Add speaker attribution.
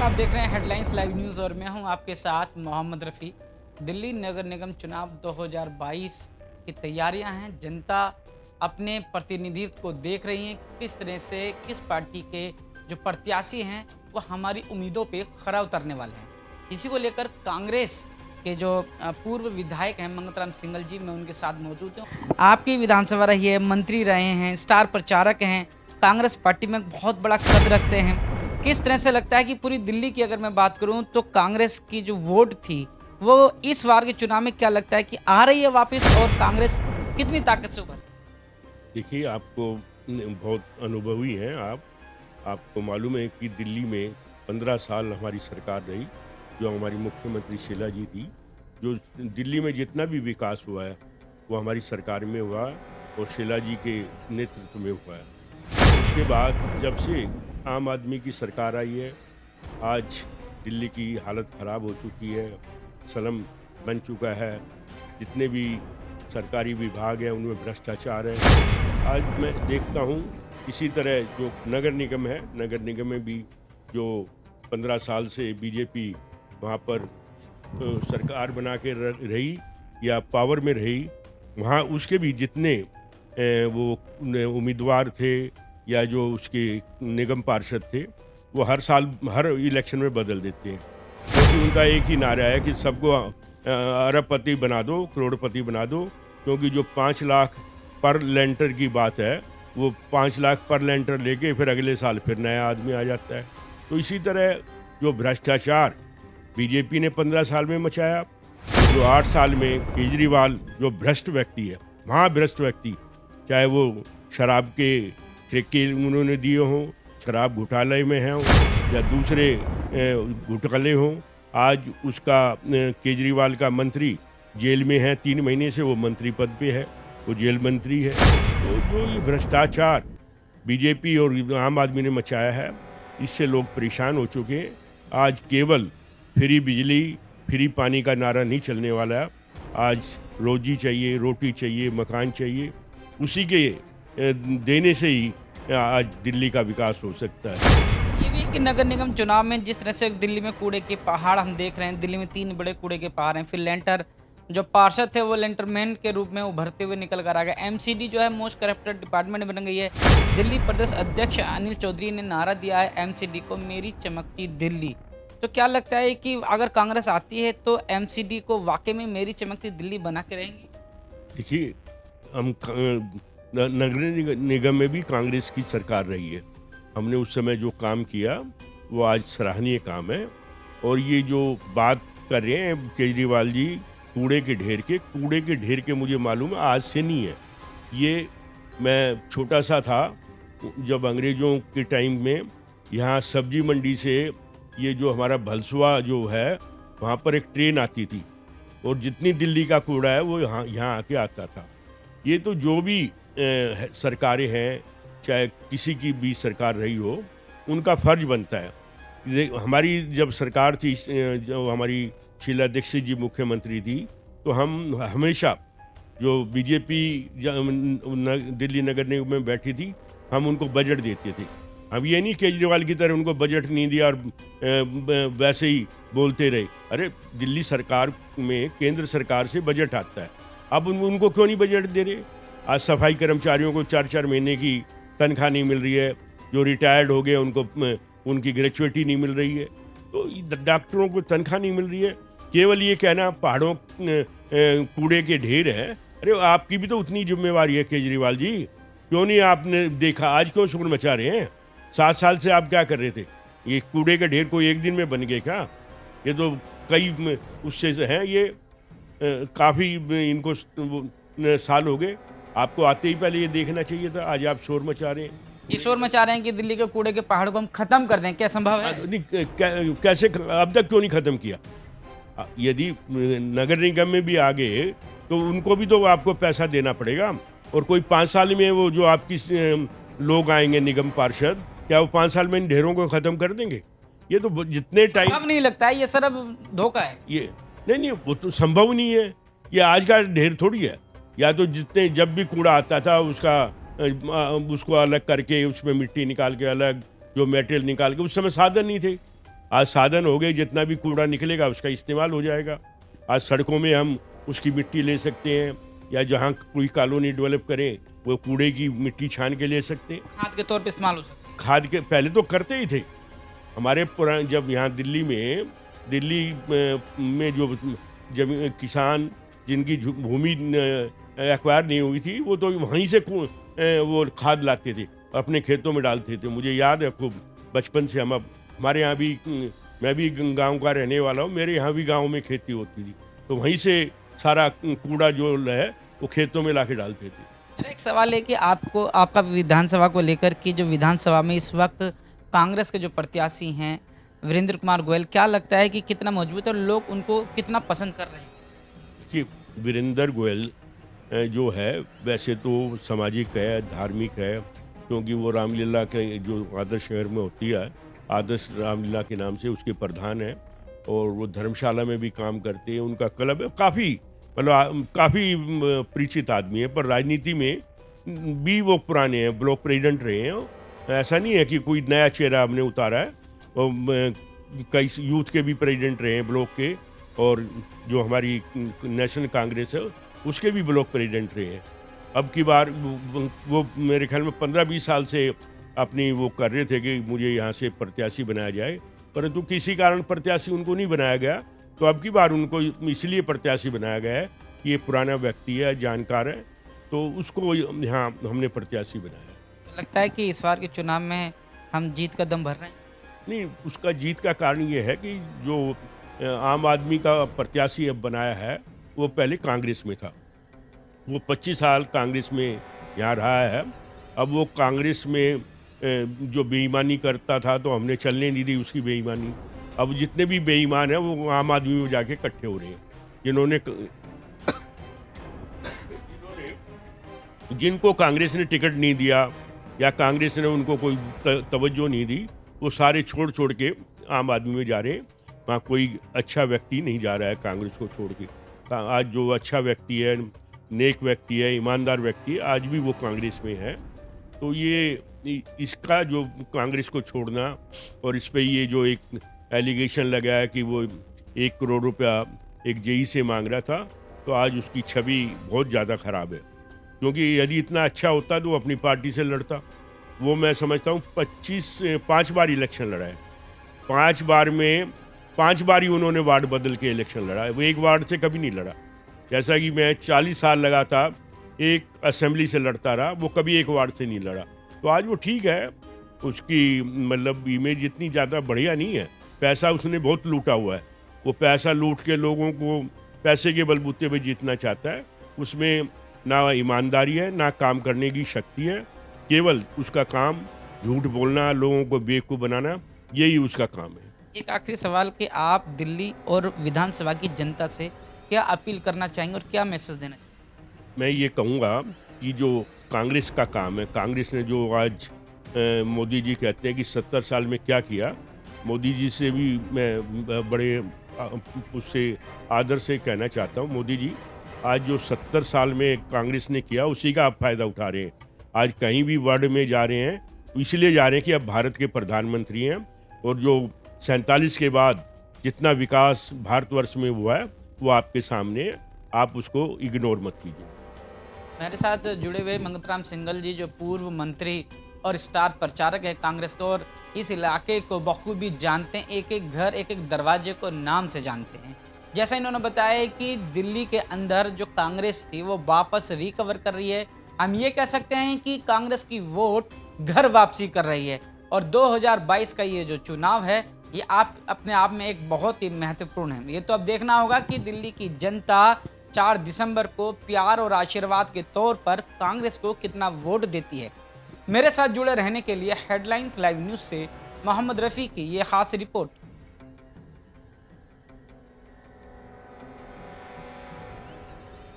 Speaker 1: आप देख रहे हैं हेडलाइंस लाइव न्यूज़ और मैं हूं आपके साथ मोहम्मद रफ़ी। दिल्ली नगर निगम चुनाव 2022 की तैयारियां हैं। जनता अपने प्रतिनिधित्व को देख रही है कि किस तरह से किस पार्टी के जो प्रत्याशी हैं वो हमारी उम्मीदों पे खरा उतरने वाले हैं। इसी को लेकर कांग्रेस के जो पूर्व विधायक हैं मंगतराम सिंघल जी, मैं उनके साथ मौजूद हूँ। आपकी विधानसभा रही है, मंत्री रहे हैं, स्टार प्रचारक हैं, कांग्रेस पार्टी में बहुत बड़ा कद रखते हैं। किस तरह से लगता है कि पूरी दिल्ली की अगर मैं बात करूं तो कांग्रेस की जो वोट थी वो इस बार के चुनाव में क्या लगता है कि आ रही है वापस और कांग्रेस कितनी ताकत से उभर?
Speaker 2: देखिए, आपको बहुत अनुभवी हैं आप। आपको मालूम है कि दिल्ली में 15 साल हमारी सरकार रही, जो हमारी मुख्यमंत्री शीला जी थी। जो दिल्ली में जितना भी विकास हुआ है वो हमारी सरकार में हुआ और शीला जी के नेतृत्व में हुआ है। उसके बाद जब से आम आदमी की सरकार आई है, आज दिल्ली की हालत ख़राब हो चुकी है, स्लम बन चुका है। जितने भी सरकारी विभाग हैं उनमें भ्रष्टाचार है। आज मैं देखता हूँ इसी तरह जो नगर निगम है, नगर निगम में भी जो 15 साल से बीजेपी वहाँ पर सरकार बना के रही या पावर में रही, वहाँ उसके भी जितने वो उम्मीदवार थे या जो उसके निगम पार्षद थे, वो हर साल हर इलेक्शन में बदल देते हैं, क्योंकि उनका एक ही नारा है कि सबको अरबपति बना दो, करोड़पति बना दो। क्योंकि जो 5 लाख पर लेंटर की बात है, वो 5 लाख पर लेंटर लेके फिर अगले साल फिर नया आदमी आ जाता है। तो इसी तरह जो भ्रष्टाचार बीजेपी ने 15 साल में मचाया, जो 8 साल में केजरीवाल जो भ्रष्ट व्यक्ति है, महाभ्रष्ट व्यक्ति, चाहे वो शराब के ठेके उन्होंने दिए हों, शराब घोटाले में हैं या दूसरे घोटाले हों, आज उसका केजरीवाल का मंत्री जेल में है। 3 महीने से वो मंत्री पद पे है, वो जेल मंत्री है। तो जो ये भ्रष्टाचार बीजेपी और आम आदमी ने मचाया है, इससे लोग परेशान हो चुके हैं। आज केवल फ्री बिजली, फ्री पानी का नारा नहीं चलने वाला है। आज रोजी चाहिए, रोटी चाहिए, मकान चाहिए। उसी के देने से ही आज दिल्ली का विकास हो सकता है।
Speaker 1: ये भी कि नगर निगम चुनाव में जिस तरह से दिल्ली में कूड़े के पहाड़ हम देख रहे हैं, दिल्ली में 3 बड़े कूड़े के पहाड़ हैं। फिर लेंटर जो पार्षद थे वो लेंटरमैन के रूप में उभरते हुए निकल कर आ गए। एमसीडी जो है मोस्ट करप्टेड डिपार्टमेंट बन गई है। दिल्ली प्रदेश अध्यक्ष अनिल चौधरी ने नारा दिया है एमसीडी को मेरी चमकती दिल्ली। तो क्या लगता है कि अगर कांग्रेस आती है तो एमसीडी को वाकई में मेरी चमकती दिल्ली बना के रहेंगी?
Speaker 2: देखिए, हम नगर निगम में भी कांग्रेस की सरकार रही है। हमने उस समय जो काम किया वो आज सराहनीय काम है। और ये जो बात कर रहे हैं केजरीवाल जी कूड़े के ढेर के मुझे मालूम है आज से नहीं है। ये मैं छोटा सा था जब अंग्रेज़ों के टाइम में यहाँ सब्जी मंडी से ये जो हमारा भलसुआ जो है वहाँ पर एक ट्रेन आती थी और जितनी दिल्ली का कूड़ा है वो यहाँ आके आता था। ये तो जो भी सरकारें हैं, चाहे किसी की भी सरकार रही हो, उनका फर्ज बनता है। हमारी जब सरकार थी, जो हमारी शीला दीक्षित जी मुख्यमंत्री थी, तो हम हमेशा जो बीजेपी दिल्ली नगर निगम में बैठी थी, हम उनको बजट देते थे। हम ये नहीं केजरीवाल की तरह उनको बजट नहीं दिया और वैसे ही बोलते रहे। अरे, दिल्ली सरकार में केंद्र सरकार से बजट आता है, अब उनको क्यों नहीं बजट दे रहे? आज सफाई कर्मचारियों को 4-4 महीने की तनख्वाह नहीं मिल रही है, जो रिटायर्ड हो गए उनको उनकी ग्रेचुइटी नहीं मिल रही है, तो डॉक्टरों को तनख्वाह नहीं मिल रही है। केवल ये कहना पहाड़ों कूड़े के ढेर है। अरे, आपकी भी तो उतनी जिम्मेवारी है केजरीवाल जी, क्यों नहीं आपने देखा? आज क्यों शोर मचा रहे हैं? 7 साल से आप क्या कर रहे थे? ये कूड़े के ढेर कोई एक दिन में बन गए क्या? ये तो कई उससे हैं, ये काफ़ी इनको साल हो गए। आपको आते ही पहले ये देखना चाहिए था। आज आप शोर मचा रहे हैं।
Speaker 1: ये शोर मचा रहे हैं कि दिल्ली के कूड़े के पहाड़ को हम खत्म कर दें, क्या संभव है?
Speaker 2: नहीं, कैसे अब तक क्यों नहीं खत्म किया? यदि नगर निगम में भी आ गए तो उनको भी तो आपको पैसा देना पड़ेगा। और कोई 5 साल में वो जो आपकी लोग आएंगे निगम पार्षद, क्या वो 5 साल में इन ढेरों को खत्म कर देंगे? ये तो जितने टाइम
Speaker 1: अब नहीं लगता है, ये सर अब धोखा है।
Speaker 2: ये नहीं, वो तो संभव नहीं है। ये आज का ढेर थोड़ी है। या तो जितने जब भी कूड़ा आता था उसको अलग करके उसमें मिट्टी निकाल के अलग जो मटेरियल निकाल के, उस समय साधन नहीं थे। आज साधन हो गए, जितना भी कूड़ा निकलेगा उसका इस्तेमाल हो जाएगा। आज सड़कों में हम उसकी मिट्टी ले सकते हैं, या जहाँ कोई कॉलोनी डेवलप करें वो कूड़े की मिट्टी छान के ले सकते हैं।
Speaker 1: खाद के तौर पे इस्तेमाल हो सकता है।
Speaker 2: खाद के पहले तो करते ही थे। हमारे पुराने जब यहाँ दिल्ली में जो जमीन किसान जिनकी भूमि एक्वायर नहीं हुई थी, वो तो वहीं से वो खाद लाते थे, अपने खेतों में डालते थे। मुझे याद है खूब, बचपन से हम अब हमारे यहाँ भी मैं भी गांव का रहने वाला हूँ, मेरे यहाँ भी गांव में खेती होती थी, तो वहीं से सारा कूड़ा जो है वो खेतों में ला के डालते थे।
Speaker 1: मेरा एक सवाल है कि आपको आपका विधानसभा को लेकर कि जो विधानसभा में इस वक्त कांग्रेस के जो प्रत्याशी हैं वीरेंद्र कुमार गोयल, क्या लगता है कि कितना मजबूत और लोग उनको कितना पसंद कर रहे हैं?
Speaker 2: कि वीरेंद्र गोयल जो है वैसे तो सामाजिक है, धार्मिक है, क्योंकि वो रामलीला के जो आदर्श शहर में होती है, आदर्श रामलीला के नाम से उसके प्रधान हैं, और वो धर्मशाला में भी काम करते हैं। उनका क्लब है, काफ़ी मतलब काफ़ी परिचित आदमी है, पर राजनीति में भी वो पुराने हैं, ब्लॉक प्रेसिडेंट रहे हैं। ऐसा नहीं है कि कोई नया चेहरा हमने उतारा है। और कई यूथ के भी प्रेसिडेंट रहे हैं ब्लॉक के, और जो हमारी नेशनल कांग्रेस है उसके भी ब्लॉक प्रेसिडेंट रहे हैं। अब की बार वो मेरे ख्याल में 15-20 साल से अपनी वो कर रहे थे कि मुझे यहाँ से प्रत्याशी बनाया जाए, परंतु किसी कारण प्रत्याशी उनको नहीं बनाया गया। तो अब की बार उनको इसलिए प्रत्याशी बनाया गया है कि ये पुराना व्यक्ति है, जानकार है, तो उसको यहाँ हमने प्रत्याशी बनाया।
Speaker 1: लगता है कि इस बार के चुनाव में हम जीत का दम भर रहे हैं।
Speaker 2: नहीं, उसका जीत का कारण ये है कि जो आम आदमी का प्रत्याशी अब बनाया है वो पहले कांग्रेस में था। वो 25 साल कांग्रेस में यहाँ रहा है। अब वो कांग्रेस में जो बेईमानी करता था तो हमने चलने नहीं दी उसकी बेईमानी। अब जितने भी बेईमान हैं वो आम आदमी में जाके इकट्ठे हो रहे हैं, जिनको कांग्रेस ने टिकट नहीं दिया या कांग्रेस ने उनको कोई तवज्जो नहीं दी, वो सारे छोड़ छोड़ के आम आदमी में जा रहे हैं। वहाँ कोई अच्छा व्यक्ति नहीं जा रहा है कांग्रेस को छोड़ के। आज जो अच्छा व्यक्ति है, नेक व्यक्ति है, ईमानदार व्यक्ति है, आज भी वो कांग्रेस में है। तो ये इसका जो कांग्रेस को छोड़ना, और इस पे ये जो एक एलिगेशन लगा है कि वो 1 करोड़ रुपया एक जेई से मांग रहा था, तो आज उसकी छवि बहुत ज़्यादा ख़राब है। क्योंकि यदि इतना अच्छा होता तो वो अपनी पार्टी से लड़ता। वो मैं समझता हूँ 5 बार इलेक्शन लड़ा है, 5 बार ही उन्होंने वार्ड बदल के इलेक्शन लड़ा है। वो एक वार्ड से कभी नहीं लड़ा। जैसा कि मैं 40 साल लगा था एक असेंबली से लड़ता रहा, वो कभी एक वार्ड से नहीं लड़ा। तो आज वो ठीक है, उसकी मतलब इमेज इतनी ज़्यादा बढ़िया नहीं है। पैसा उसने बहुत लूटा हुआ है, वो पैसा लूट के लोगों को पैसे के बलबूते पे जीतना चाहता है। उसमें ना ईमानदारी है, ना काम करने की शक्ति है, केवल उसका काम झूठ बोलना, लोगों को बेवकूफ़ बनाना, यही उसका काम है।
Speaker 1: एक आखिरी सवाल कि आप दिल्ली और विधानसभा की जनता से क्या अपील करना चाहेंगे और क्या मैसेज देना चाहेंगे?
Speaker 2: मैं ये कहूँगा कि जो कांग्रेस का काम है, कांग्रेस ने जो आज मोदी जी कहते हैं कि 70 साल में क्या किया, मोदी जी से भी मैं बड़े उससे आदर से कहना चाहता हूँ, मोदी जी आज जो 70 साल में कांग्रेस ने किया उसी का आप फायदा उठा रहे हैं। आज कहीं भी वर्ल्ड में जा रहे हैं, इसलिए जा रहे हैं कि अब भारत के प्रधानमंत्री हैं, और जो 47 के बाद जितना विकास भारतवर्ष में हुआ है वो आपके सामने है, आप उसको इग्नोर मत कीजिए।
Speaker 1: मेरे साथ जुड़े हुए मंगतराम सिंघल जी, जो पूर्व मंत्री और स्टार प्रचारक है कांग्रेस को, और इस इलाके को बखूबी जानते हैं, एक एक घर, एक एक दरवाजे को नाम से जानते हैं। जैसा इन्होंने बताया कि दिल्ली के अंदर जो कांग्रेस थी वो वापस रिकवर कर रही है। हम ये कह सकते हैं कि कांग्रेस की वोट घर वापसी कर रही है, और 2022 का ये जो चुनाव है ये आप अपने आप में एक बहुत ही महत्वपूर्ण है। ये तो अब देखना होगा कि दिल्ली की जनता 4 दिसंबर को प्यार और आशीर्वाद के तौर पर कांग्रेस को कितना वोट देती है। मेरे साथ जुड़े रहने के लिए हेडलाइंस लाइव न्यूज़ से मोहम्मद रफ़ी की ये खास रिपोर्ट।